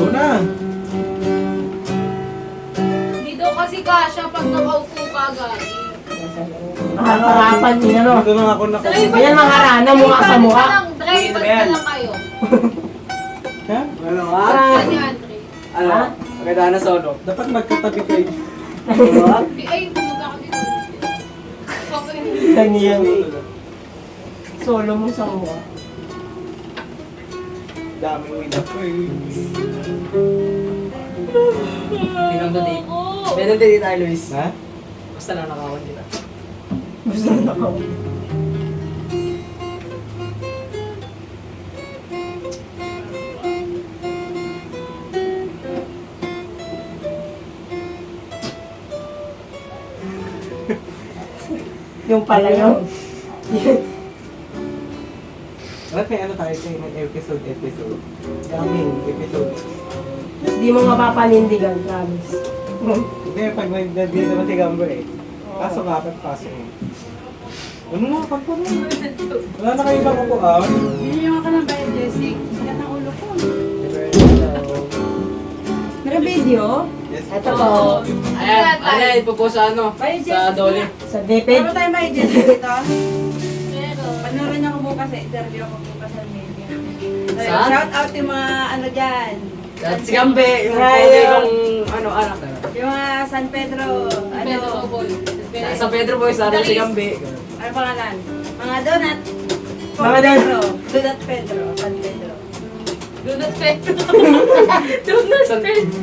Una! Hindi daw kasi kasha pag nakaupo ka, gagi. Harapan niya, no? Dito lang ako nakuha. Ayan, mga rana, mukha sa mukha. Drive na lang kayo. Ha? Ano ha? Kasi Andre. Ano? Maganda na solo. Dapat magkatabi kayo. Ay, pumunta ka dito. Okay. Ganyan. Solo mo sa mukha. Daming win up ko eh. Pinong date. Pinong date tayo, Luis. Ha? Basta lang nakawan kita. Gusto na ako. Yung pala yun. Ba't may ano tayo kayo? May episode. Daming episode. Tapos di mo mapapanindigan, promise. Hindi, pag nandito naman si Gambo eh. Pasok ka, pasok mo. Ano na, pagpuro. Wala na kayo ba kukuhaan? Binilang ka ng bayan, Jessic. Sikat ng ulo ko. Meron video? Yes. Ito po. Ayan, ano ipopost sa ano? Bayan, Sa Jessic. Dolly. Sa DPED. Meron tayong bayan, Jessic dito. Pero, Panoorin ako bukas sa interview ako bukas sa media. Saan? Shout out yung mga ano dyan. At si Gambe, yung Ay, pwede kong ano, anak. Yung mga San Pedro. Pedro Ano? Bol. Sa Pedro Boys, sa si Gambe. Ano pangalan? Mga donut. Mga Pedro. Donut Pedro. San Pedro. Donut Pedro. Donut San- Pedro.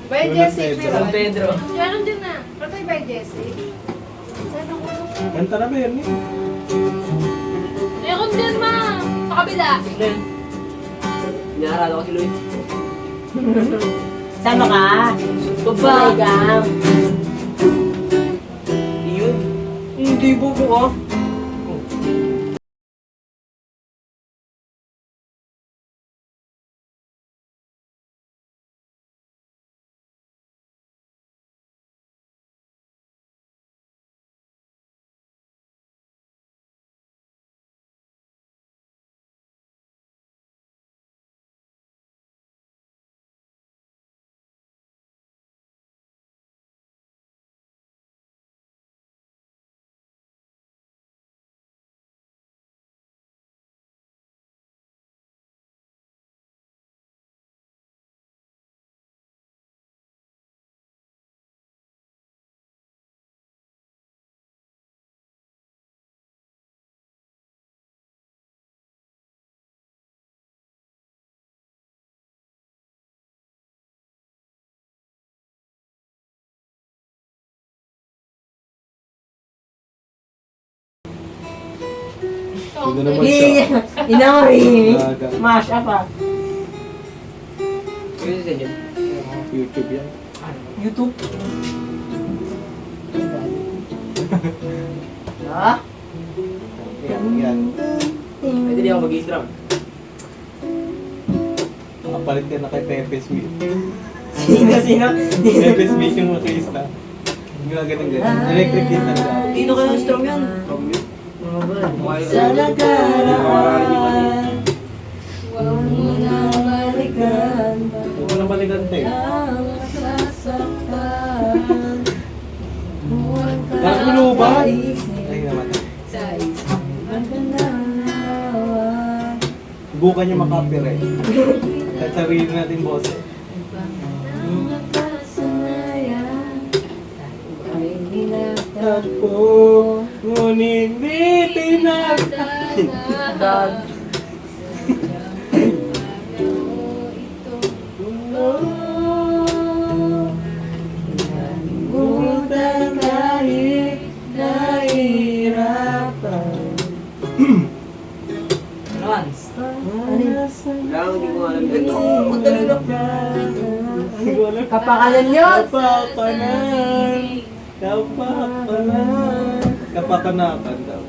Bayan, Donut Jessic. Pedro. San Meron. Pedro. Meron din na. Meron tayong bayan, Jessic. Saan ang ulo ko? Kanta na ba yun eh? Meron din, ma. Sa kabila. Tignan. Inaaralo ko si Luis. Sama ka? Baba. Gam. Yun. Hindi bubo ko. Pwede naman siya. Inamari. Gaga. Mash up ah. Yun sa dyan. YouTube yan. YouTube. Ah? Yan. Pwede di ako mag-i-strum. Nakapalit ka na kay Pepe Smith. Sino? Pepe Smith yung makista. Ganun. Electric guitar siya. Tino ka ng strum yan. Sa nakaraan, huwag mo na balikan. Huwag mo na balikan tayo. Ang masasaktan. Huwag ka Nagulo ba? aisip Ay naman. sa isip magandang Bukan niya makapiright. At sarili natin boses. Takbo, ngunit di tinagtan. Bukan kahit nahihirapan. Ano man? Lang, hindi ko alam. Ito, Madali lang. Hindi ko alam. Kapakanan yun! Kapakanan. Kapakanan. Kapakanakan daw.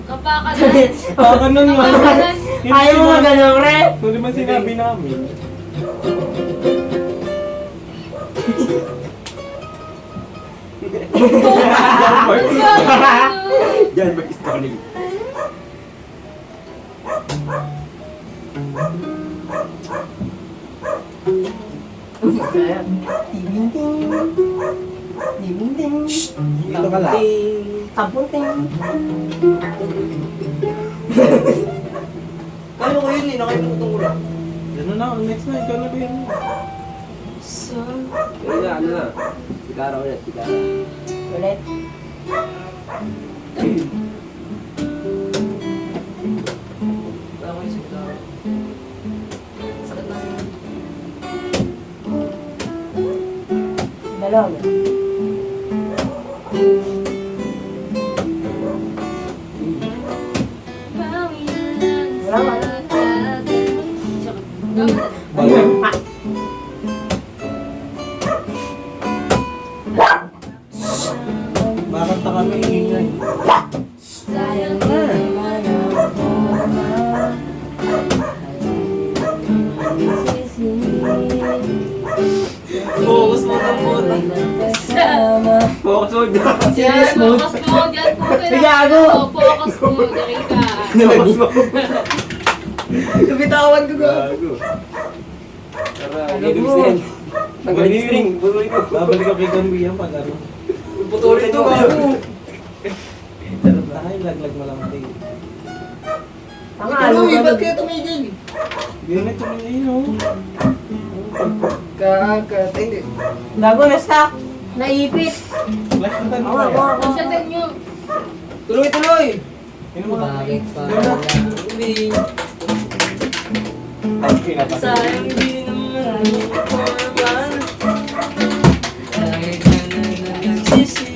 Kapakanan. Kapakanan nga. Kapakanan. Ayaw mo nga ganun, Re? Hindi man sinabi namin. Diyan mag-story. Dito ka lang. Kalo ko yun eh, nakalimutan ko lang. Ano na, next na, ikaw na ba yun? Kaya na, ano na. Sigara ulit, sigara. Ulit. Wala ko yung sigara. Sakit na. Dalawa. Wala. Bakit na kami ingay? Sayang naman ang forma. Focus mo na po. Kasama. Focus mo dyan. Yan, focus mo. Diyan po. Gago. Focus mo. Diyan ka. Focus mo. Bitawan ko ga. Gago. Tara, gigil string. Tanggalin string. Butuloy ko. Babalik ka kay Ganbi yan pag ano. Putulin to gago. Charot na kayo, laglag mo lang tayo. Ang Ano, ano ba't ba? kaya tumigil? Yun na tumingin oh. Hindi. Gago na stuck. Naipit. Flash na tayo Ako, kaya. ako, ako. Masyadin nyo. Tuloy-tuloy. Yun mo lang. Bakit pa Yun na. Hindi. Ay, pinapasok. Sayang hindi naman korban. Kahit ka na nagsisi.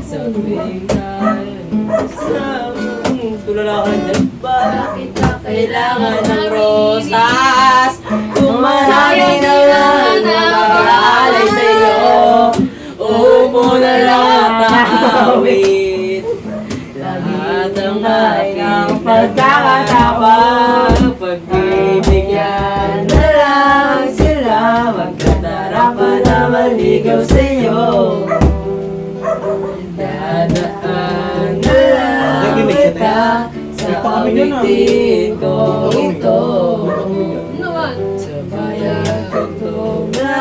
Sa tuwing tayo kasama. Tulala ka dyan ba? Bakit ka Kailangan ng rosas. Kumarami na lang mag-aalay sa'yo. Upo na lang at awit. Lahat ng kanyang pagkakataon. Pagbibigyan na lang sila. Magkatarapan na maligaw sa'yo. Dadaan na lang kita sa awitin ko ito. Ano naman? Sa bayan ko na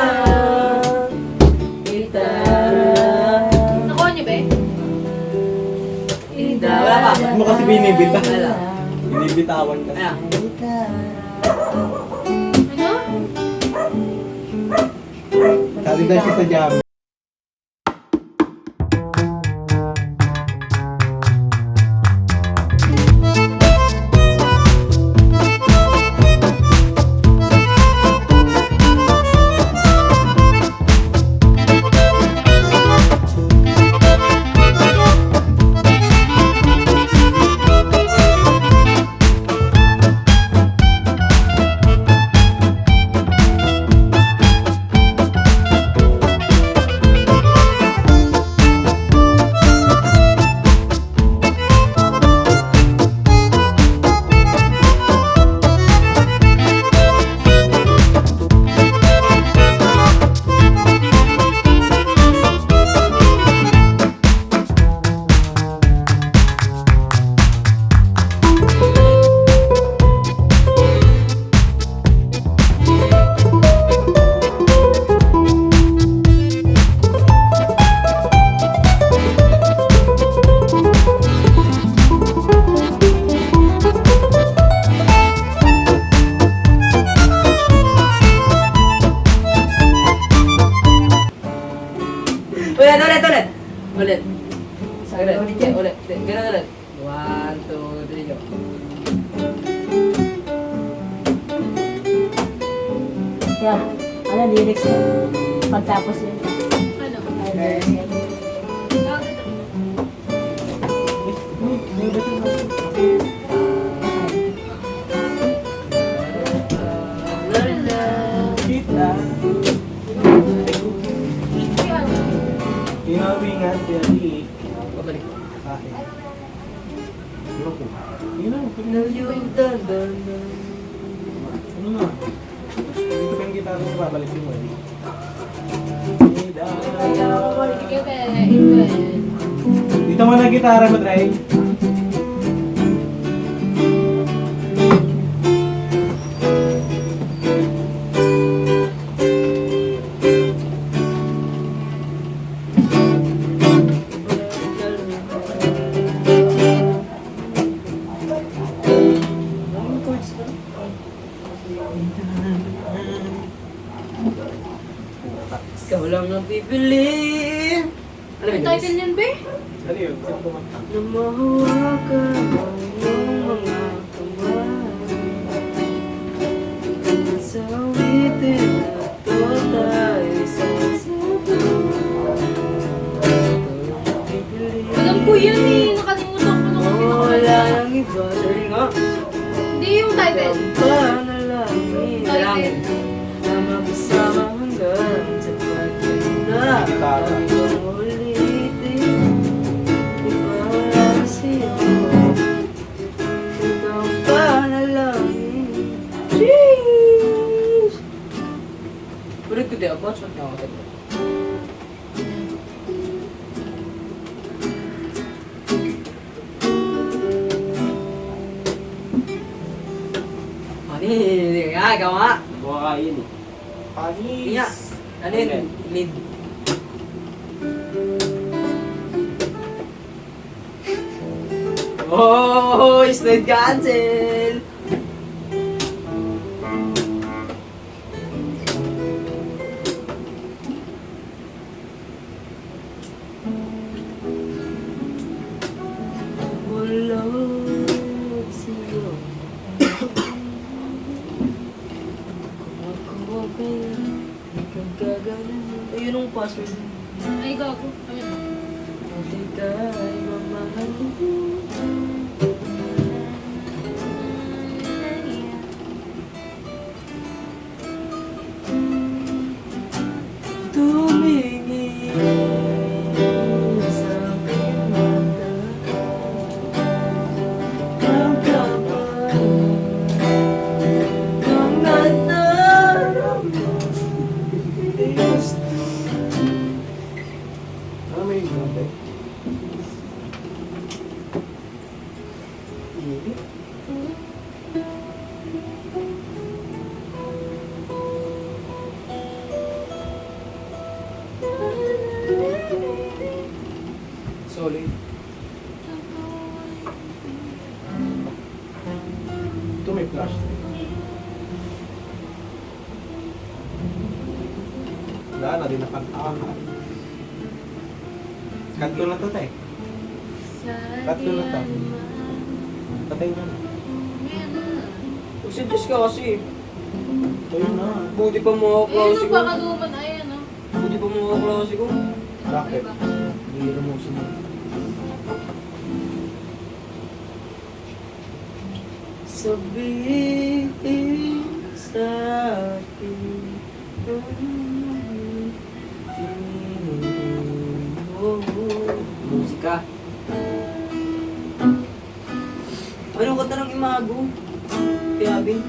gitara. Nakuha niyo ba? Bakit mo kasi binibita? Wala. Binibitawan ka. Ayan. Ano? Sabi tayo siya sa jam. Ulit. Ulit. Ganun ulit. 1, 2, 3, go. Yan. Ano, lyrics mo? Pagtapos yun. Ano? Ay, lyrics yan. Kita. Tinawingan, pinali. Pabalik. Kain. Yun ko. Yun lang. Ano na? Dito pa yung gitara mo, babalik yung wali. Dito mo na gitara mo, Dre. ikaw lang ang pipili. Ano Ang title niyan, be? Ano yun? Sino kumanta? Na mahawakan ang iyong mga kamay. Sa awitin na ito tayo sasabay. Alam ko yan eh. Nakalimutan ko na kasi Wala nang iba. Sorry nga. Hindi yung title. Panalangin lang na magkasama hanggang sa pagkanda. Hanggang ulitin, ipawala sa'yo. Ikaw ang panalangin. Sheesh! Ulit ko di ako. Saan nga ako? Hindi nga, gawa. Kumakain eh. Hindi nga. Ano yun? Lead. Oh, slide cancel! Bulog sa'yo. Ako kaya ikaw gagalan. Ayun ang password. Ay, gago. Ayun. Pati ka ay mamahal ko. Tumingin sa aking mata. Ang kapal ng nadarama. Ano may kumanta? Hindi. Solid. Ito may flash. Wala na din nakantahan. Kanto na to tayo. Kanto na to. Patay na. Magsuggest ka kasi. Ito yun na. Buti pa mga Eh, klase ano ko. ba kaluman? Ayan, no? Buti pa mga klase ko. Bakit? Hindi mo sumunod. Sabihin sa akin musika. Anong kanta ng Imago? Piabing?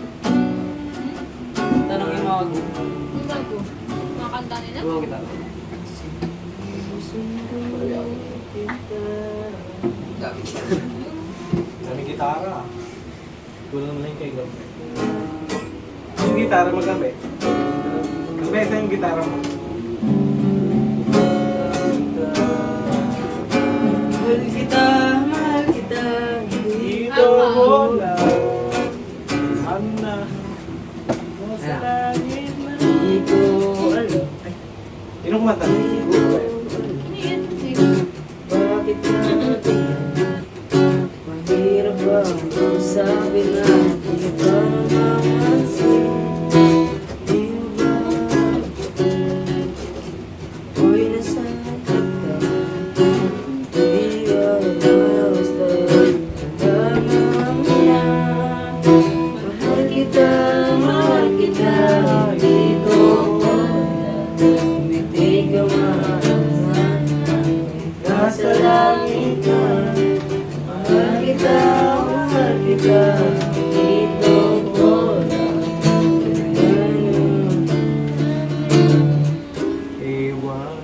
Kanta ng Imago. Ang gago. Mga kanta nila? Ano kita? Kami gitara. Kulang na lang kay Gabi. Yung gitara magabi. Gabi, saan yung gitara mo? Mahal kita, mahal kita. Dito mo lang. Ana. Nasa langit na. Hindi ko alam. Sino kumanta? Ano yan? Bakit natin mahirap bang sabi na di ba namamansin? Di ba ako'y nasakit ka? Di ka basta namamaya. Mahal kita, dito ko hindi ka maasahan. Nasa langit ka, mahal kita, dito ko lang. Ewan.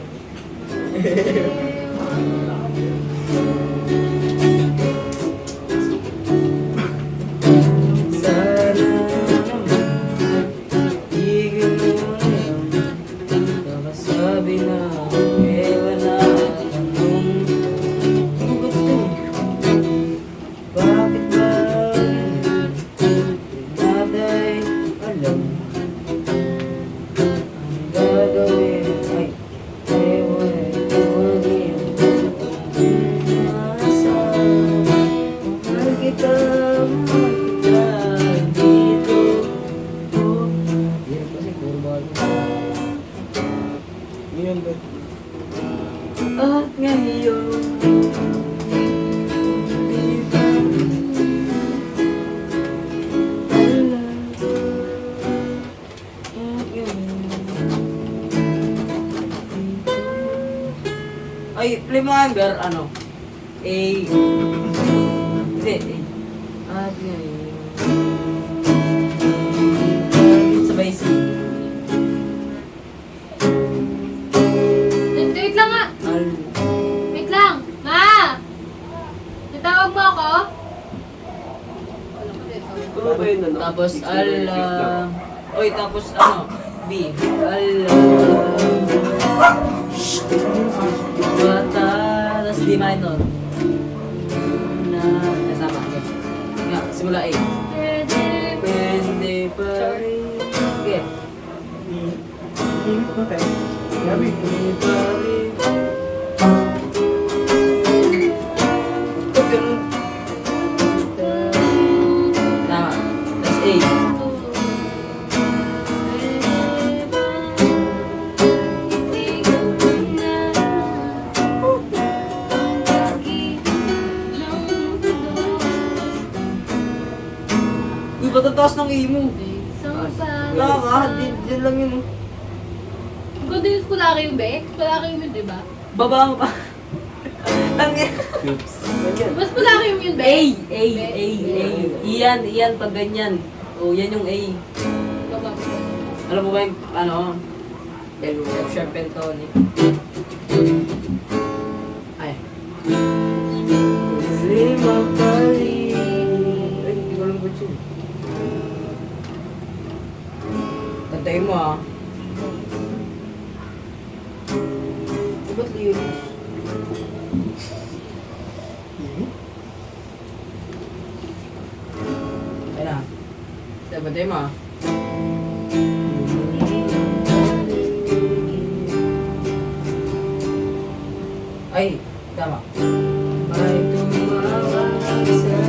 Sana naman, tigil mo na yan. Nakasabi na, ewan na anong gusto. Bakit ba kasama kita dito. Oh, hirap kasi, puro bago. Yun ba? At ngayon, ay, play mo nga, Ber, ano? A. Hindi, A. At ngayon. Sabay C. Wait lang nga. Al. Wait lang. Ma! Natawag mo ako? Ano ba yun, ano? Tapos Mix al. na flip lang. Oy, tapos ano? B. Al. Bata. Tapos D minor. Na. Tama. Okay. Nga, simula A. Pwede pa rin. Okay. Okay. Gabi. Pwede pa rin. Ba't ganun? Tama. Tapos A. Uy, ba't ang taas ng A mo? Wala ka, dyan lang yun. Ang ganda yung Scolarium, be? Scolarium yun, di ba? Baba mo pa. Tangin. Ganyan. Mas Scolarium yun, be? A. Iyan pag ganyan. O, yan yung A. Baba mo. Alam mo ba yung, ano, F sharp pentatonic. Ay. Lima pali. Ay, hindi ko alam ba yun. Tantayin mo ah. Ba't lyrics? Ay na. Tantayin mo ah. Ay, tama. May tumawag sa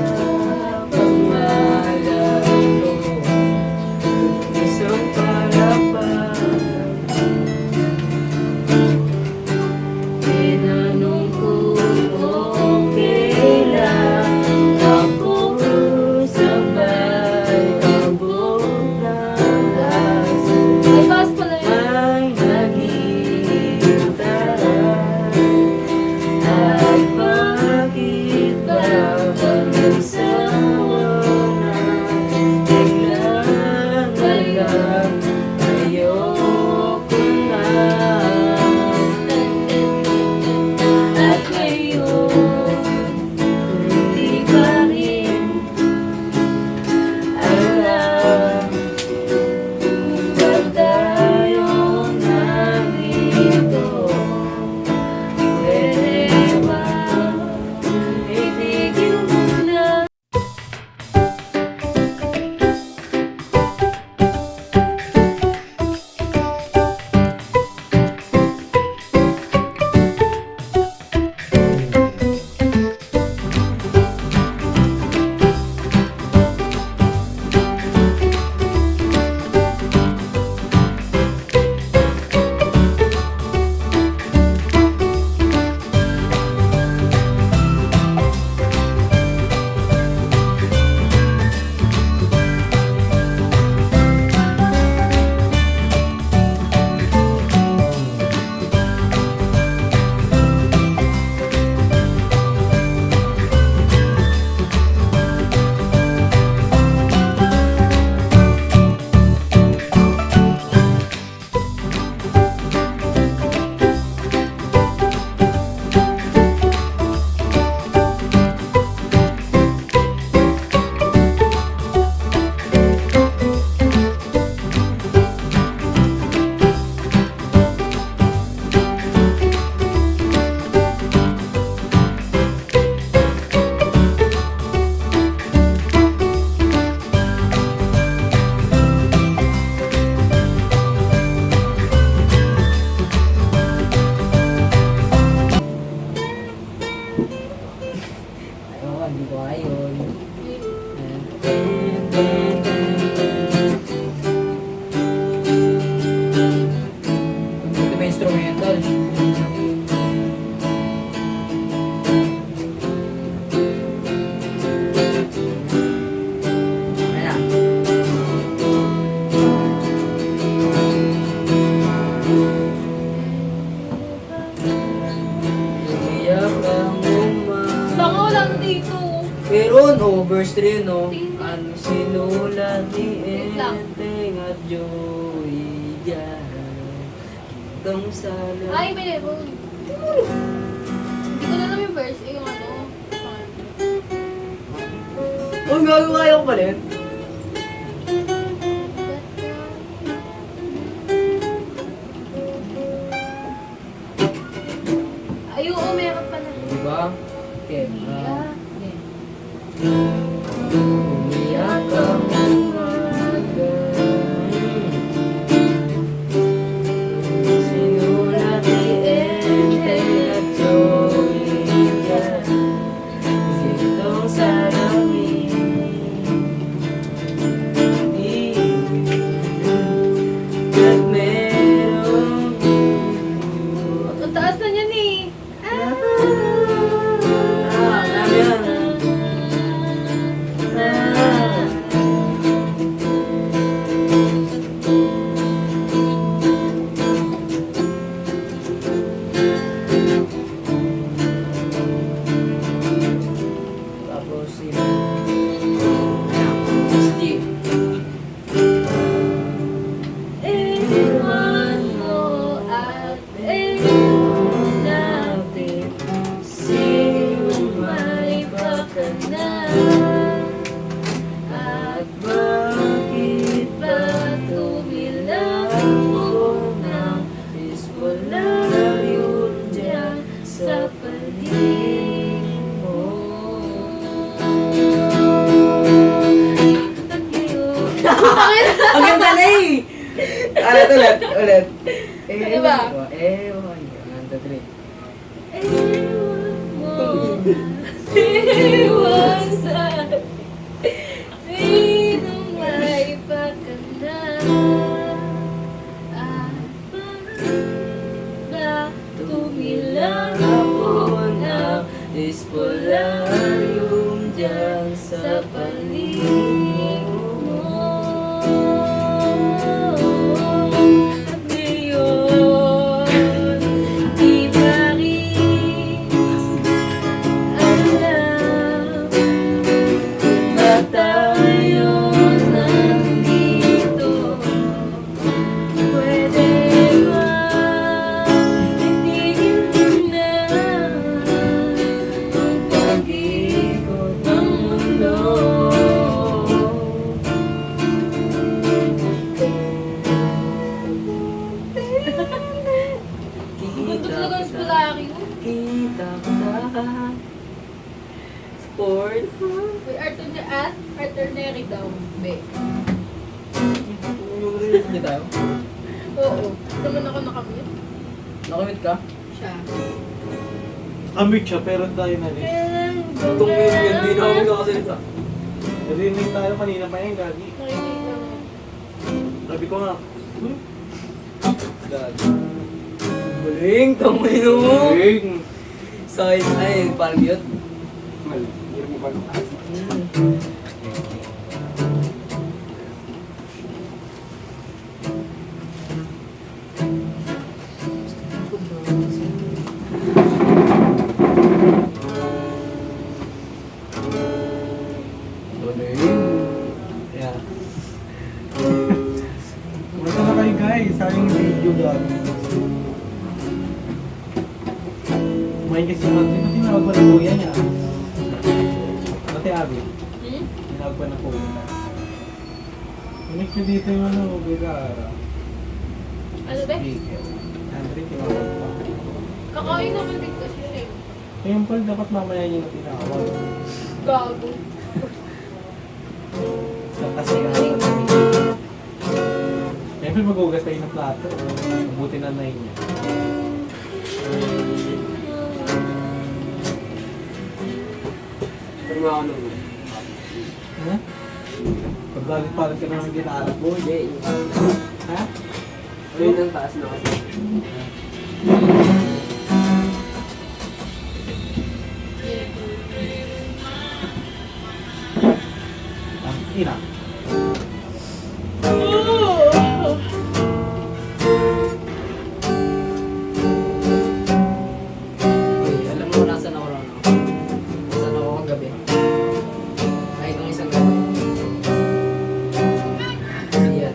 pangalan ko, isang palapag. Tinanong ko kung kailan ako sabay abot ng aso. Ay, pass pala yun. Ay naghihintay. At bakit ba magsawa na biglang alam ayoko na. At ngayon hindi pa rin alam kung ba't tayo nandito. Pwede ba itigil mo na? Ito ba instrumental? Ayan na. Umiyak ang umaga. Baka lang dito. Meron, oh, verse 3, no? Ano sinulat ni Wait lang. Enteng at Joey dyan? Kitang sala. Ay, may level. Hindi ko na alam yung verse. Eh, yung ano. Oh, gagawa ko pa rin. Ay, oo, meron pa na. Diba? Okay. Yeah. Umiyak ang umaga. Sinulat ni Enteng at Joey dyan. Kitang salamin. At merong Ang taas na niyan eh. alam yan. Tapos yun. Steve. Iwan mo at iwan natin. Sino may baka na. At bakit ba tumilang mo na ispolaryo dyan sa paligid mo? At ngayon, Ang ganda na eh! Ulit, ulit. Ano ba? Ewan. 1, 2, 3. ewan mo iwan sa sino may baka na. At bakit ba tumilang ako na Ispolaryum dyan sa paligid mo. At ngayon, di ba rin alam kung ba tayo nandito? Pwede ba itigil na ang pag-ikot ng mundo? Gusto talaga ang Spolaryo. Kita kita. Sport. May Arthur Neri daw. Be. Hindi tayo. Oo. Naman ako nakamit. Nakamit ka? Siya. Amit siya, pero tayo na rin. Itong hindi na ako magkakasalita. Narinig tayo kanina pa yan, Gagi. Nakinig lang. Sabi ko nga, Gagi. Galing, tangin mo. Galing. Size, ay, parang yun. Mal, hindi mo ba nataas? Yeah. Kumata na kayo guys, sa aking video Gagi. May kasi natin, pati tinawag pa ng kuya niya. Pati Abi, tinawag pa ng kuya niya. Unik nyo dito yung ano, Bigara. Ano ba? Speaker. Andre, tinawag pa. Kakain naman din kasi siya. Kaya pala dapat mamaya niyo na tinawag. Gago. Kasi siyempre mag-ugas tayo ng plato. Mabuti na niya. Pero mga ano, Ha? Bakit parang ka naman ginaarap mo? Hindi, yung Ha? ayun ang taas na kasi. Ang ina. Uy, alam mo nasan ako lang, no? Nasan ako kagabi? Ay, nung isang gabi. Yan.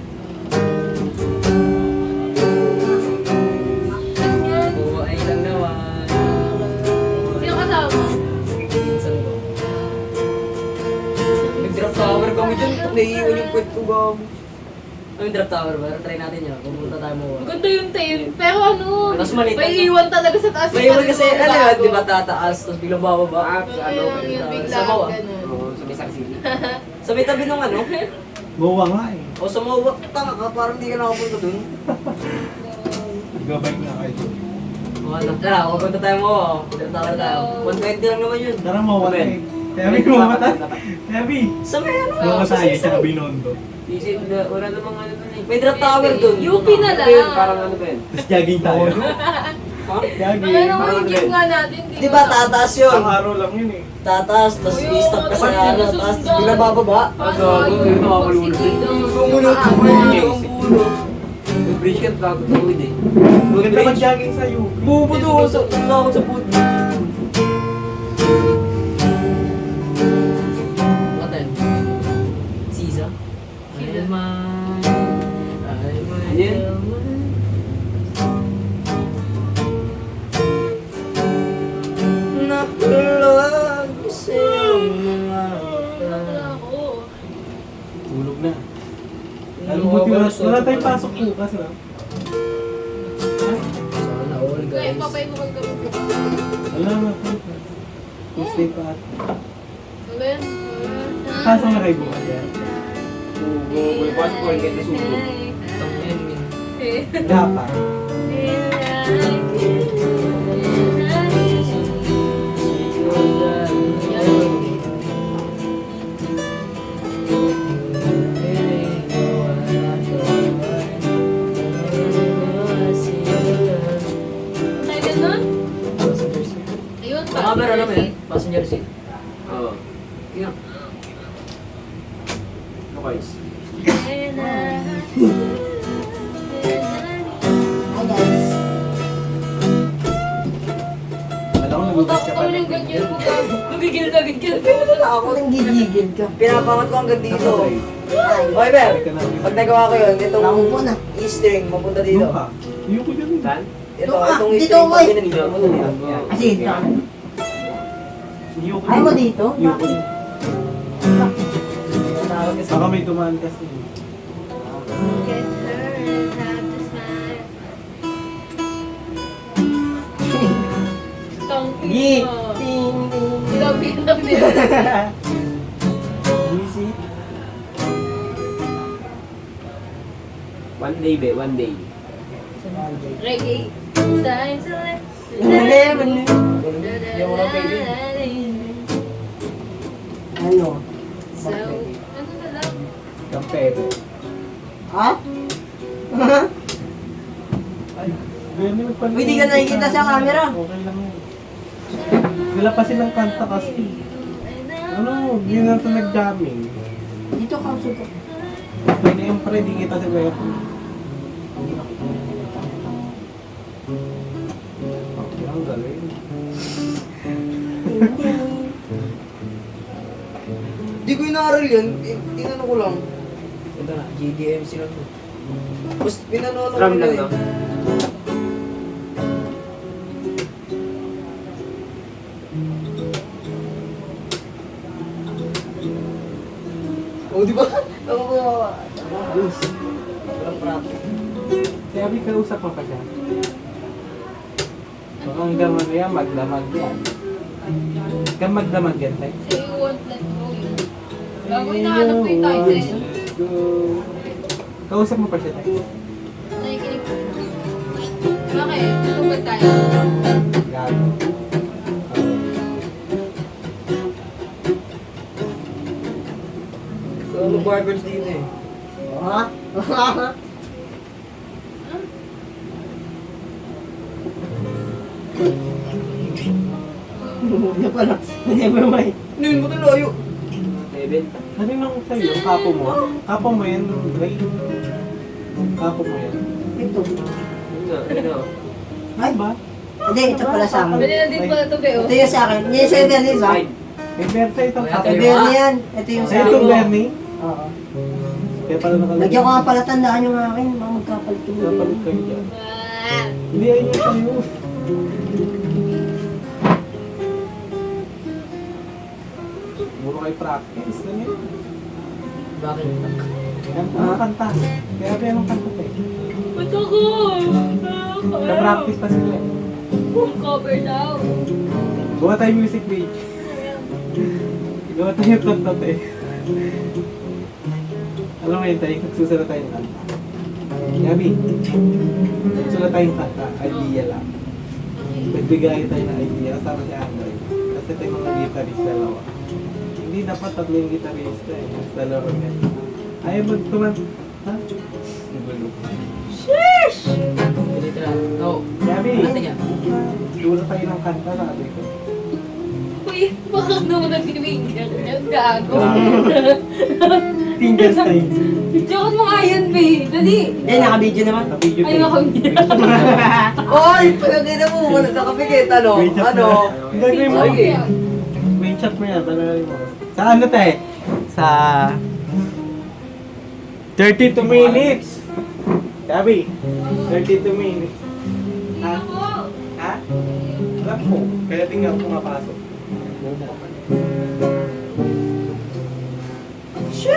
Buhay lang naman. Sino kasama mo? Pinsan ko. Nag-drop tower kami dyan. Naiiwan yung kwet ko, gam. Ano yung drop tower ba? Try natin yun. Pupunta tayo mo. Maganda yung tail. Pero ano, Mas maliit may lang. iwan talaga sa taas. May iwan kasi, ano yun, bago. di ba tataas, tapos biglang bababa. Ayun, yung bigla Sa mawa. ganun. Oo, sa Bisag City. Sa may tabi nung ano, Gowa nga eh. o sa mawa, tanga ka, parang di ka nakapunta dun. Gabay nga kayo doon. O ano, tara, pupunta tayo mo. Drop tower tayo. 120 lang naman yun. Tara mo, Ben. Tebi, kumamatay. Tebi. Sa may ano, Kumamatay sa tayo sisa. sa Binondo. Isip na, wala namang ano dun eh. May drop tower dun. UP na lang. Ano yun? Parang ano ba yun? Tapos jogging tayo. Ha? Jogging. Ano naman Parang yung jeep nga natin. Di ba tataas yun? Isang araw lang yun eh. Tataas, tapos Uy, i-stop ka sa oo, ano, tapos tapos susundan. biglang bababa. Paano gago, ayaw? yun, nakakalulod din. Gumunod, gumunod, ang bulo. Yung bridge ka, tatawid eh. Maganda mag-jogging sa UP. Bubuto ko sa takot sa puto. What then? Sisa? Ay man. Ay man. Yan. Nakulag sa iyong mga Wala ako. Tulog na. Alam mo, wala tayong pasok bukas na. Sana all Kaya guys. papay mo kang gamit. Wala na po. Tuesday pa at. Ano yan? Pasok na kayo bukas yan. May passport, kahit nasunog. Tangin min. Dapat. Ay, ganun? Ayun, Mga pero alam mo yun, passenger seat. Oo. Kaya, Ano guys? Alam ko nagugas ka pa. Kami ng ganyan ko gago. Nagigil na gigil. ako nang gigigil ka. Pinapangat ko hanggang dito. Okay, Ber. Pag nagawa ko yun, itong e-string, mapunta dito. Yung ka. Yung ko dyan. Saan? Itong e-string, pag ginanito, mapunta dito. Yan. Kasi ito. Yung ko Ayaw mo dito? Yung ko dyan. Tawag kasi. Baka may tumaan kasi. Tangki mo. Hilap-hilap nila. Easy. One day, be. One day. Reggae. Time to live. Hindi ako lang pwede. Ano? So, ano na lang? Kampero. Ha? Ay, ganyan yung pala. Uy, di ka nakikita sa camera. Okay lang yun. Wala pa silang kanta kasi. Ano, di na ito nag-jamming. Dito ka, suko. Okay na yung pre, di kita sa web. Okay, ang galing. Di ko inaaral yan, tinano ko lang. Ito na, GDMC lang to. Tapos pinanono ko Drum lang, eh. no? Oh, di ba? Ako ko. Walang practice. Si Abby, kausap mo pa siya. Baka hanggang ano yan, magdamag yan. Hanggang magdamag yan, tayo. Say you won't let go yun. Bago hinahanap ko yung title. Kausap mo pa siya, tayo. Nakikinig ko. Bakit? Tugod tayo. Gago. Mag-barbers dito eh. Ha? Hindi pala. Never mind. Nun mo layo. Level. Ano nang sa'yo? Kapo mo? Kapo mo yan, Ray? Kapo mo yan? Ito. Ano? Ay, Ba? hindi, ito pala sa akin. Pwede na din pala ito, Beo. Ito yung sa akin. Hindi yung sa Bernie ba? Side. May Bersa itong kapo. Kay Bernie yan. Ito yung sa Ay, akin. itong Bernie? Oo. Kaya pala nakalagay. Lagyan ko nga pala tandaan yung akin. Mga magkapalit yung Napalit kayo dyan. Ah. Hindi, ayun yung sa'yo. Puro kayo practice. Ano yun? Bakit? Yan po ang kanta. Kaya ba yan ang kanta tayo? Ba't ako? Na-practice pa sila. Cover daw. Gawa tayo music page. Gawa tayo tontot eh. Alam mo yun tayo, nagsusulat tayo ng kanta. Gabi, nagsusulat tayo ng kanta. Idea lang. Nagbigay tayo ng idea kasama si Android. Kasi tayo mga guitarist dalawa. Hindi dapat tatlo yung guitarista eh. Mas dalawa yan. Ayaw mo tuman... Ha? Nagulo. Dito lang. No. Gabi, Ate niya. sulat tayo ng kanta sabi ko. Uy, baka naman ang pinibigyan niya. Gago. Fingers tayo. Joke mo nga yun, Bey. Dali. Hindi, naka-video naman. Sa video Ay, ako hindi. Oy, pinagkita mo, wala nakapikit, ano? Ano? Gagawin mo. Sige. May chat mo yan, tanongin mo. Sa ano tayo? Sa 32 minutes. Gabi, 32 minutes. Ha? Ha? Alam ko, kaya tingnan ko pumapasok. Bobo ka pa.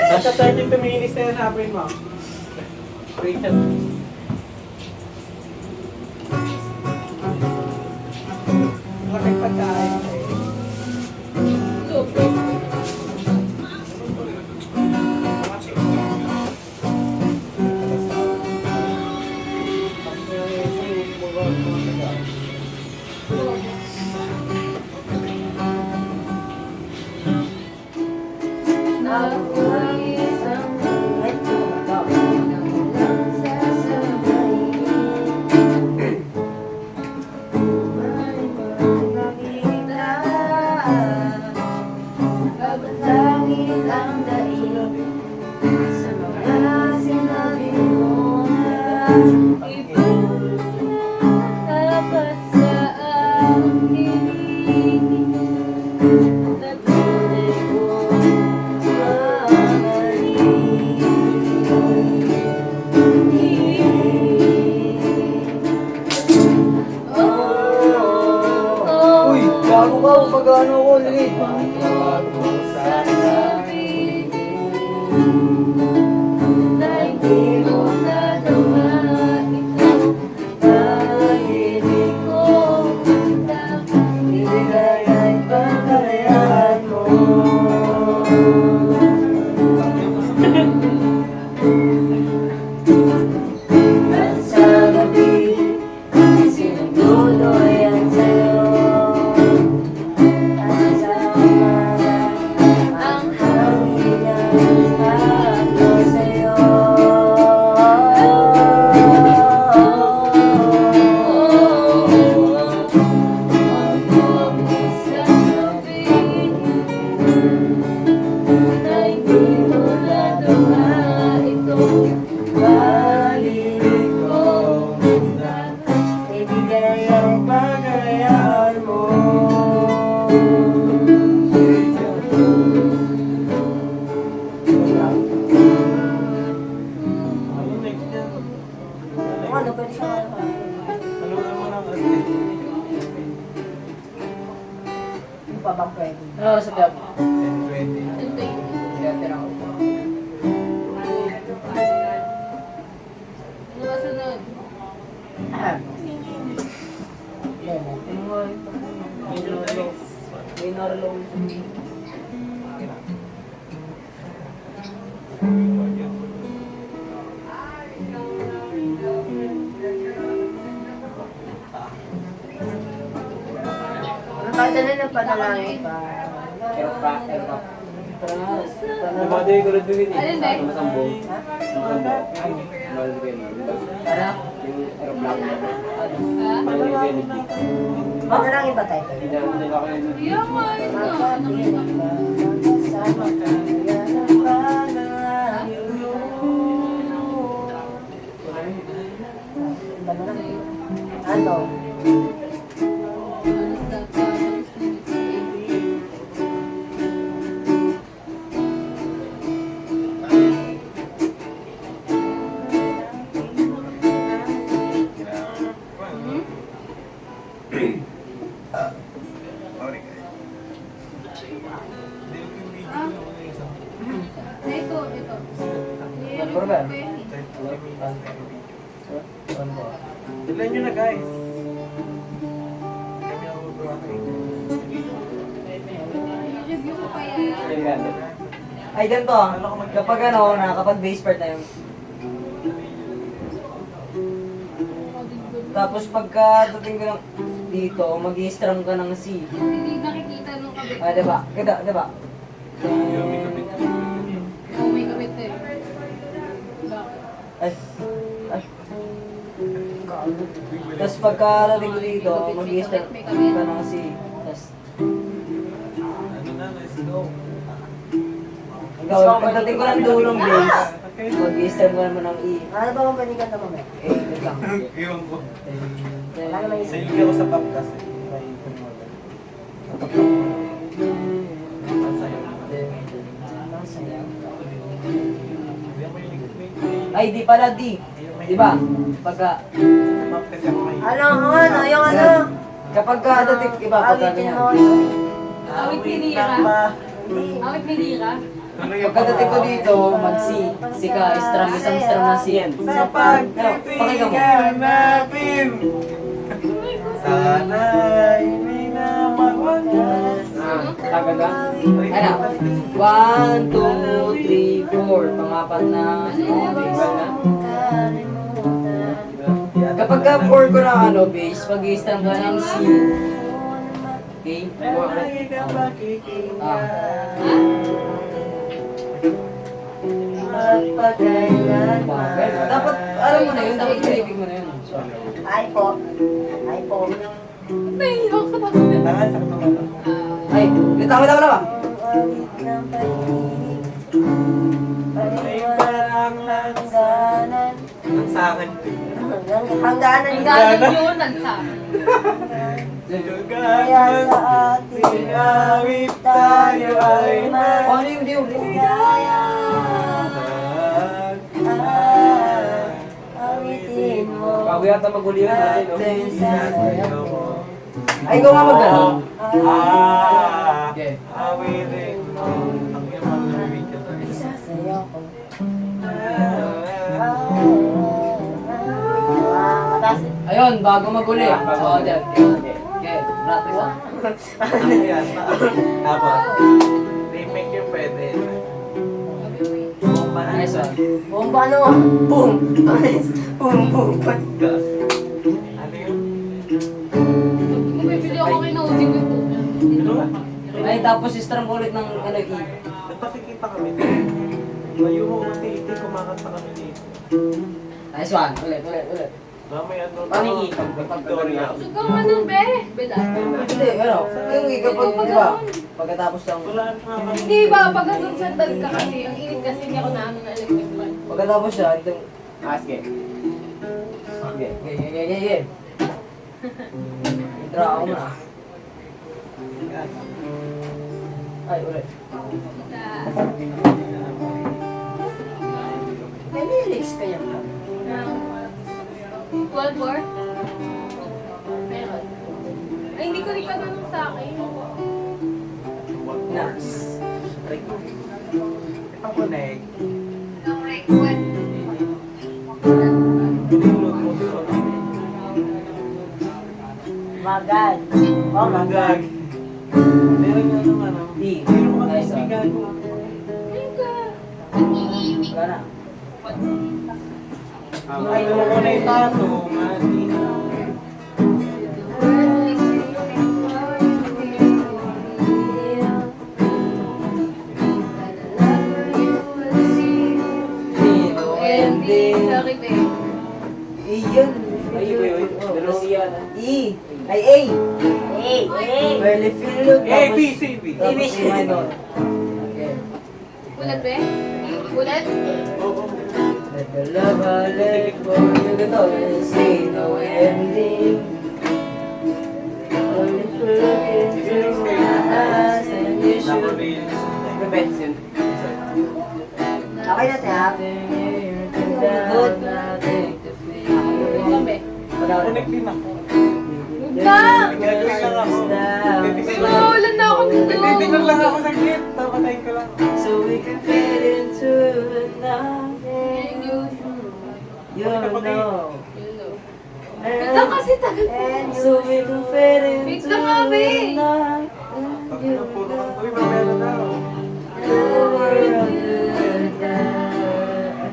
Nasa 32 minutes na yan, hapin mo. Great chat. Laking pagkain. Dapat sa akin na tunay ko Uy, gago ka, magano ko, ulit. Ano next yan? Ano, pwede siya Ano naman ang ano? Yung pa ba pwede? Oo, sa lab. 10-20. Kaya tira ko. Ano ba sunod? Minor low. Ano tayo na ng panalangin pa? Pero pa, pero pa. Lumado yung kulad doon eh. Alin, Bek? Masambong. Ha? Masambong. Mahal ko yun. Ano? Yung aeroplano. Ano? Ha? Mahal ko yun. Manalangin ba tayo? Hindi nila ko yun. Iyak nga, yun nga. Sama ka, yan ang panalangin mo. Ano? Ito. Burger. Tignan nyo na guys. Kami ang bubuhay. Review ko pa yan. Ay, ganito ah. Kapag ano, nakakapag base part tayo. Tapos pagka dating ko lang dito, mag-i-strum ka ng C. Hindi nakikita nung kabit. Ah, diba? Diba? Oh, may kabit eh. Bakit? Ay. Tapos pagka dating ko dito, mag-i-strum ka ng C. Tapos, Ano na, let's go. ikaw, pagdating ko ng dulong base, mag-i-strum ka naman ng E. Ano ba ang banikan na mamaya? Eh, wait lang. Iwan ko. Wala na may Sa ilgi ako sa pub kasi. May kumodal. Ang sayo. Ang saya. Hindi ako yung ligpit. Ay, di pala D. Diba? Pagka, Sa pub kasi ako may... Ano, yung ano? kapag ka dating, iba, pagka Awitin ganyan. mo. Awit ni Lira. Awit ni Lira. Pagkadating ko dito, mag-C. C ka, isang strum na C yan. Sa Pakinggan mo. pagtitingan natin, sana'y hindi na magwakas. Tagal na. Ano? 1, 2, 3, 4. Pangapat na. Tagal na. Kapag ka 4 ko na ano, base, pag-i-strum ka ng C. Okay? May mga ka. Ay, na makikita. Magpakailanman. Dapat, alam mo na yun, dapat craving mo na yun. Ay po. Nahihirap ka pa doon. Tangan, sakit ng mata. Ay, litang mo ba? Awit ng pag-ibig. Ay, parang Hangganan. ang sa akin. Hangganan Ang ni galing yun, ang sabi. Kaya sa ating awit tayo ay Ano yung di yung Kaya awitin mo. Bago yata magulihan natin, no? isasayaw mo. Ay, ikaw nga mag-ano. Okay. Awitin mo. Ang yaman na video tayo. Isasayaw ko. Ayun, bago maguli. Oo, dyan. Okay, practice ah. Ano yan? Tapos, remake yung pwede. Bomba na. Nice one. Bomba no? Boom! Boom! Gas. Ano yun? Kung bibili ako kay Naudi ko ito. Ano? Ay, tapos strum ulit ng ano, E. Nagpakikita kami. Layo mo unti-unti, kumakanta kami dito. Nice one. Ulit. Mamaya ano? Paano yung E? Victoria. Sugang ano, be? Beda. Hindi, ano, yung E kapag, di ba, pagkatapos ng, Wala na nga. Hindi ba, pag hanggang sandal ka kasi, ang init kasi hindi ako naano na electric fan. pagkatapos siya, itong, Sige. Sige. yeah. Intro ako na. Ay, ulit. May lyrics kaya pa. 12-4? Meron. Ay, hindi ko rin tanong sa akin. Next. Ipang-connect. What? Download mo dito. Magad. Oh, Magag. Meron nga nung ano. D. Meron mo Nice kang one. bigan. Ayun ka. Wala na. Ay, mo ko na itato. Mati. ending. Sorry, babe. Iyon. Ay, ba yun? Dalawang iyan. E. Ay, A. Well, if you look, A, B, tapos- C, B. Tapos E minor. Okay. Ulit, be? Ulit? Let the love I let for you go and see no ending. Well, if you look into my eyes, then you should Benson. Okay na, Tia. good, nothing to feel. Ulit lang, be. Connect din ako. Huwag na! Gagawin lang ako. May mawawalan na ako dito. Nagtitinol lang ako saglit. Tapatayin ko lang. So we can fit into nothing. You know. Wait lang kasi tagal. So we can fit into Wait lang nga, be. nothing. Tapos na puro lang. Uy, mamaya na daw. The world could die.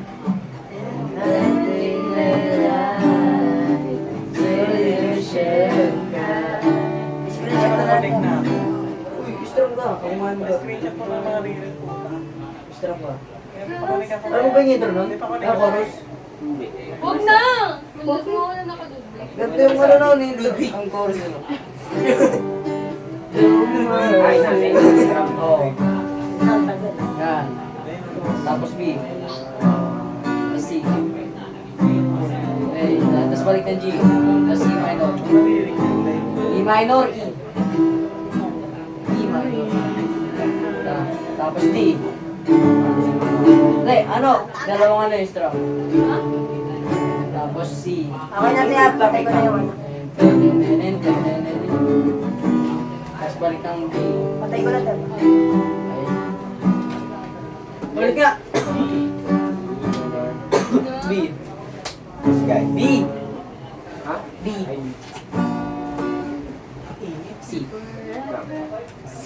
Nothing that I solution Connect na. Uy, strong ka. Kumanda. Screenshot mo na mga reels ko. Strong ka. Connect ako. Ano ba yung intro nun? Hindi pa connect Ah, ako. chorus? Huwag na! Mawawalan ako dito. Ganito yung ano nun, ang chorus nun. Ay, natin. Oo. Yan. Tapos B. Tapos C. Okay, tapos balik ng G. Tapos E minor. E minor, E. E minor. Tapos D. Hindi, ano? Dalawang ano yung strum. Ha? Tapos C. Okay na, Tia. Patay ko na yung ano. Tapos balik ng D. Patay ko na, Tia. Ay. Balik ka! B. Sky. B. Ha? B. C. C?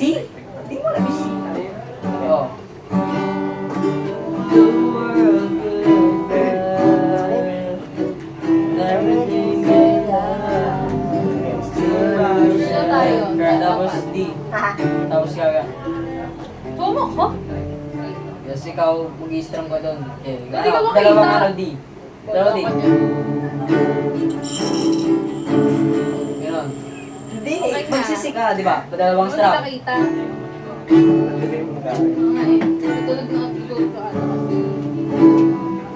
Hindi mo alam yung C. Oo. The world will burn. Everything may die. Siya tayo. Tapos D. Tapos kaga. Tumo ko? Tapos ikaw, mag-i-strum ka doon. Okay. Hindi ka makita. Dalawang ano D. Dalawa D. Ganon. Hindi, Okay ka. magsisi ka, di ba? Dalawang Hindi strum. nakita. Nagdilim mo tayo. Nga eh. Tutulog na ako tulog ka ano kasi.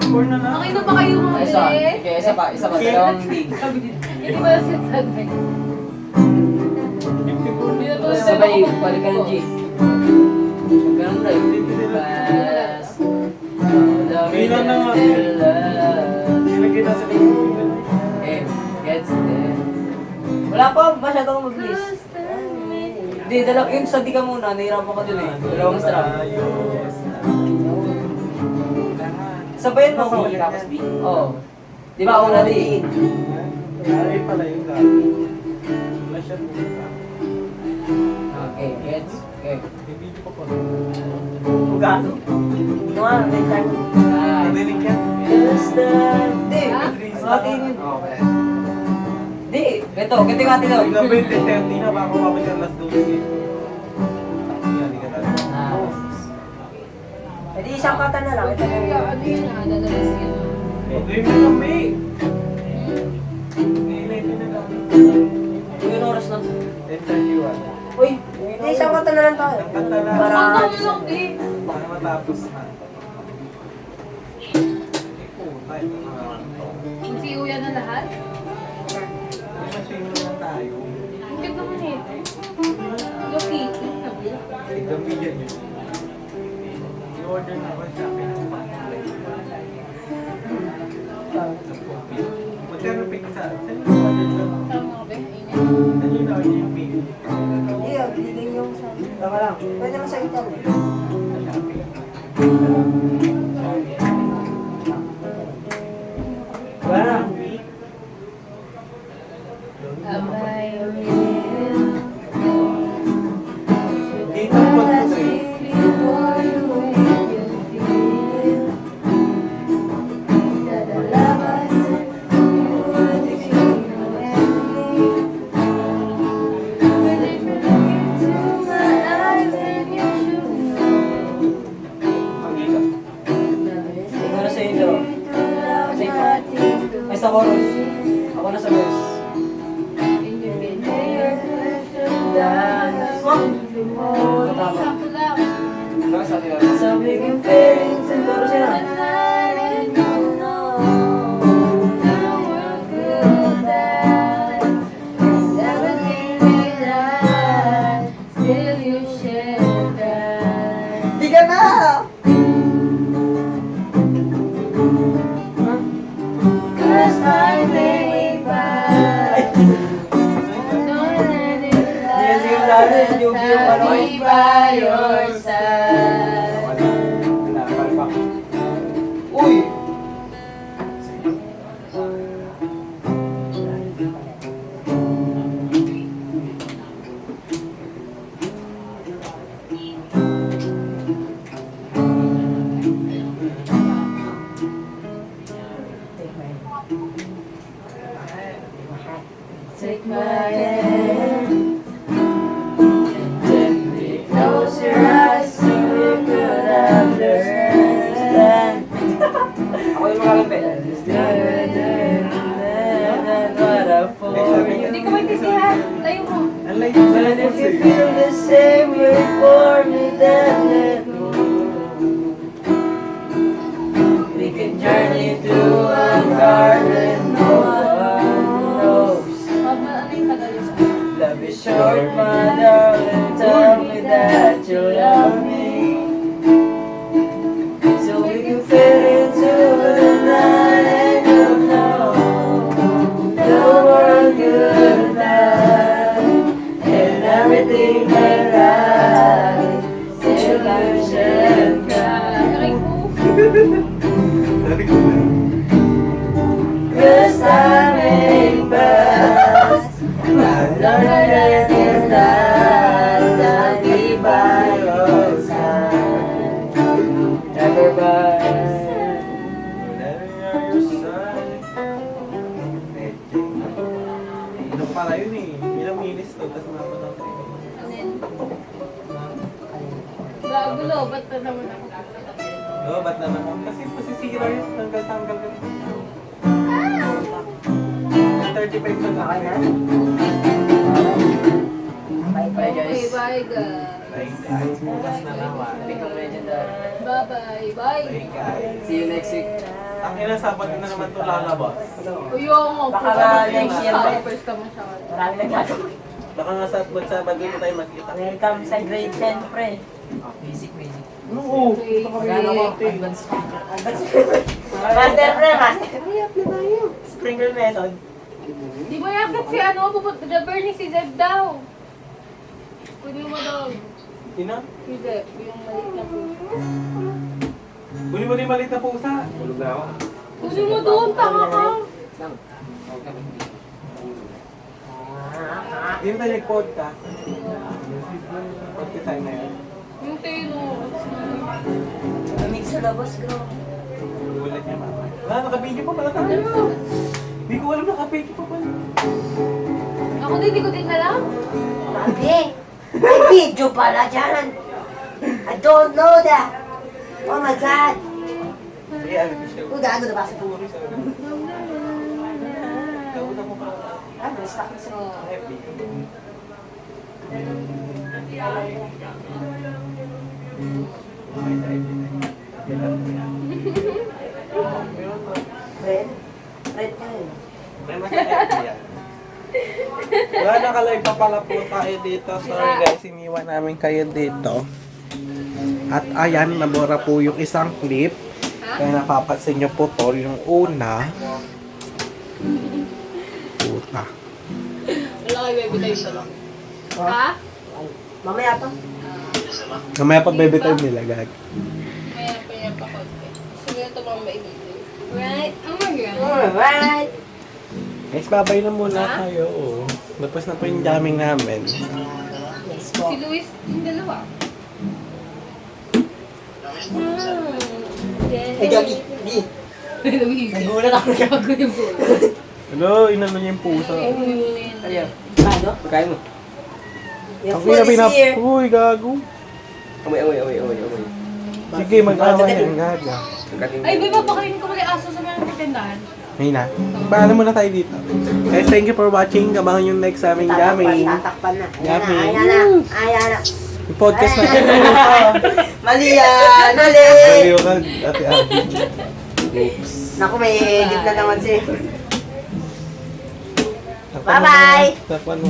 Four na lang. Okay na ba kayo mga Ay, isa. bili? Okay, isa pa. Dalawang D. Hindi ba yung sinasabi? Pinutulog na Sabay, ako. balik ka ng G. Ganon tayo. Bas. Bilang na nga. Nilagay na sa Okay, gets it. Wala pa, masyado akong mag-miss. Hindi, yun sa di ka muna, nahirapan ka dun eh. Dalawang strum. Ayos. Sabayan mo ko. Tapos B. Oo. Di ba una di? Ay pala yung dati. Wala siya pumunta. Okay, gets. Okay. May video pa po. Gano? Ano nga, may time. Nice. Narinig yan? Just Di, Ha? matiin yun. Okay. Di, ganito yung atin daw. Bigla 2030 na baka mabalik ang last 2 minutes. Yan, hindi ka talaga. Nice. E di isang kata na lang. Ito na Kaya yung... ano yun ah, dadalas yun. Okay, may kami. Ngayon na lang. Yung oras na. 10:31. Uy, Hindi, isang kata na lang tayo. Isang kanta lang. Para... Ang lang din. Para matapos na. Puta, ito na naman to. Si Uya na lahat? May machine lang tayo. Ang cute naman eh. Yung Kitty, sabi. Tignan million yun. I-order na ba siya? Magkano pizza? Saan yung order ka? Saan mga be? Ayun. Saan yung order yung pizza? Hindi, binigay yung sa... Tama lang. Pwede lang sa itan. wala na. Abay, Dito po ito eh. Thank you. sa chorus. Ako na sa verse. Sakto lang. So big and feelings and chorus yun ah. Di ka na! Di kasi yung natin, yung ano ay By your side. Wala, palpak. Uy! Take my hand. Close your eyes so you could understand. Ako yung magagamit. Hindi ko maintindihan. Layo mo. Ang light But if you feel the same way for me, then let go. We can journey to a garden no one knows. Ano yung tagal yun? Love is short, my darling. Tell me that you love me, so we can fit into the night and you'll know the world good night and everything that lies illusion God. Aray ko. Sabi ko ba? Cause time ain't fast. I've learned in life I'll be by your side. Never by. Inom pala yun eh. Ilang minutes to, tapos mapanood tayo. Anin. Bagulo, ba't na naman ako? Oo, ba't na naman? Kasi pasisira yun. Tanggal-tanggal ka. 35 na kaya. Bye bye Okay, guys. bye guys. Bye guys, bukas na naman. Become legendary. Bye-bye. Bye. Bye guys. See you next week. Ang ina, Sabado na naman ito lalabas. Uyong mo. Baka nga next year pa. First ka masyado. Marami nagkakawin. Baka nga Sabado na tayo magkita. Welcome sa grade 10, pre. Basic. Oo. Magkano ko? Advance. Master, pre, master. Sprinkle method. Di ba yakit si ano? Pupunta na Bernie si Zeb daw. Kunin mo daw. Sino? Si Zeb. Yung maliit na puso. Huli mo din maliit na pusa. Tulog na ako. Kunin mo doon. Tanga ka. Yung tayo nag-podcast. Podcast tayo na yun. Yung tino. Mix sa labas, bro. Ulat niya mama. Ah, naka-video pa pala tayo. Hindi ko alam naka-video pa pala. Ako din, di ko din alam. Mami, may video pala dyan. I don't know that. Oh my God. Sige, ano ko siya. Kung gaano na ba sa Puro sa Kausap mo pa. Ano, stuck na sa FB. Okay, sa FB na yun. Kailan mo yan? Meron pa. friend. Friend ka yun. May mas FB yan. Wala, naka-live pa pala po tayo dito. Sorry guys, iniwan namin kayo dito. At ayan, nabura po yung isang clip. Kaya napapansin nyo po to, yung una. Puta. Wala kayo baby tayo sa lang. Ha? Mamaya pa. Kamaya pa baby time nila, gag. Maya pa yan pa konti. Sige ito mga maibigay. Right? Oh my God. Alright. Guys, babay na muna tayo. Tapos na po yung jamming namin. Yes Si po. Luis, yung dalawa. Ay, Gagi. Gagi. Nagulat ako kaya pag yung bulo. Hello, inano niya yung puso. Ano? Ano? Pagkain mo. Your Ang food is pinap... here. Uy, gago. Amoy. Sige, mag-awa yan, gaga. Ay, babe, papakainin ko mali aso sa mga tindahan. Ngayon na. Paalam muna tayo dito. Guys, thank you for watching. Abangan yung next aming gaming. Tatakpan na. Yummy. Ayan na. Ayan na. Yung podcast na Mali yan. Mali. Baliw ka, Ate Abby. Oops. Naku, may edit na naman siya. Tapan mo Bye-bye. na. Tapan mo.